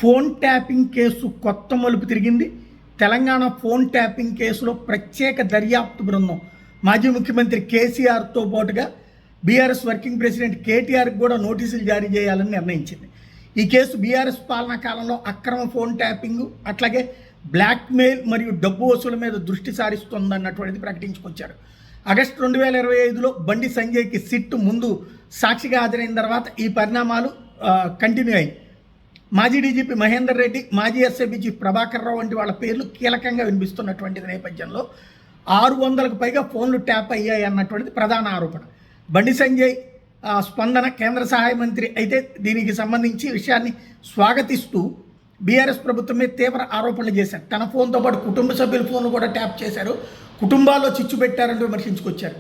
Phone tapping case కొత్త మలుపు తిరిగింది. తెలంగాణ ఫోన్ ట్యాపింగ్ కేసులో ప్రత్యేక దర్యాప్తు బృందం మాజీ ముఖ్యమంత్రి కేసీఆర్తో పాటుగా బీఆర్ఎస్ వర్కింగ్ ప్రెసిడెంట్ కేటీఆర్కి కూడా నోటీసులు జారీ చేయాలని నిర్ణయించింది. ఈ కేసు బీఆర్ఎస్ పాలనా కాలంలో అక్రమ ఫోన్ ట్యాపింగ్, అట్లాగే బ్లాక్మెయిల్ మరియు డబ్బు వసూలు మీద దృష్టి సారిస్తుందన్నటువంటిది ప్రకటించుకొచ్చారు. ఆగస్టు 2025లో బండి సంజయ్కి సిట్ ముందు సాక్షిగా హాజరైన తర్వాత ఈ పరిణామాలు కంటిన్యూ అయ్యాయి. మాజీ డీజీపీ మహేందర్ రెడ్డి, మాజీ ఎస్ఐబీ చీఫ్ ప్రభాకర్ రావు వంటి వాళ్ళ పేర్లు కీలకంగా వినిపిస్తున్నటువంటి నేపథ్యంలో 600కు పైగా ఫోన్లు ట్యాప్ అయ్యాయి అన్నటువంటిది ప్రధాన ఆరోపణ. బండి సంజయ్ స్పందన కేంద్ర సహాయ మంత్రి అయితే దీనికి సంబంధించి విషయాన్ని స్వాగతిస్తూ బీఆర్ఎస్ ప్రభుత్వం మీద తీవ్ర ఆరోపణలు చేశారు. తన ఫోన్తో పాటు కుటుంబ సభ్యుల ఫోన్లు కూడా ట్యాప్ చేశారు, కుటుంబాల్లో చిచ్చు పెట్టారంటూ విమర్శించుకొచ్చారు.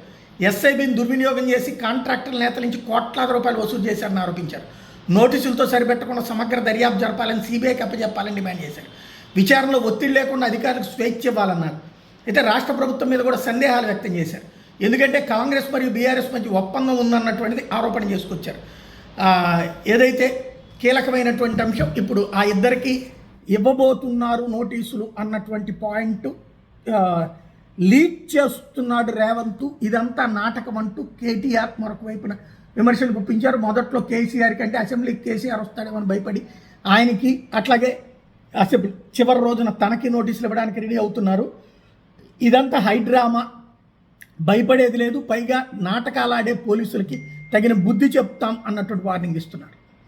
ఎస్ఐబిని దుర్వినియోగం చేసి కాంట్రాక్టర్ నేతల నుంచి కోట్లాది రూపాయలు వసూలు చేశారని ఆరోపించారు. నోటీసులతో సరిపెట్టకుండా సమగ్ర దర్యాప్తు జరపాలని సిబిఐకి అప్పచెప్పాలని డిమాండ్ చేశారు. విచారణలో ఒత్తిడి లేకుండా అధికారులకు స్వేచ్ఛ ఇవ్వాలన్నారు. అయితే రాష్ట్ర ప్రభుత్వం మీద కూడా సందేహాలు వ్యక్తం చేశారు. ఎందుకంటే కాంగ్రెస్ మరియు బీఆర్ఎస్ మధ్య ఒప్పందం ఉందన్నటువంటిది ఆరోపణ చేసుకొచ్చారు. ఏదైతే కీలకమైనటువంటి అంశం ఇప్పుడు ఆ ఇద్దరికి ఇవ్వబోతున్నారు నోటీసులు అన్నటువంటి పాయింట్ లీక్ చేస్తున్నాడు రేవంత్. ఇదంతా నాటకం అంటూ కేటీఆర్ మరొక వైపున విమర్శలు గుప్పించారు. మొదట్లో కేసీఆర్ కంటే అసెంబ్లీకి కేసీఆర్ వస్తాడేమని భయపడి ఆయనకి, అట్లాగే అసెంబ్లీ చివరి రోజున తనకి నోటీసులు ఇవ్వడానికి రెడీ అవుతున్నారు. ఇదంతా హైడ్రామా, భయపడేది లేదు, పైగా నాటకాలు ఆడే పోలీసులకి తగిన బుద్ధి చెప్తాం అన్నటువంటి వార్నింగ్ ఇస్తున్నారు.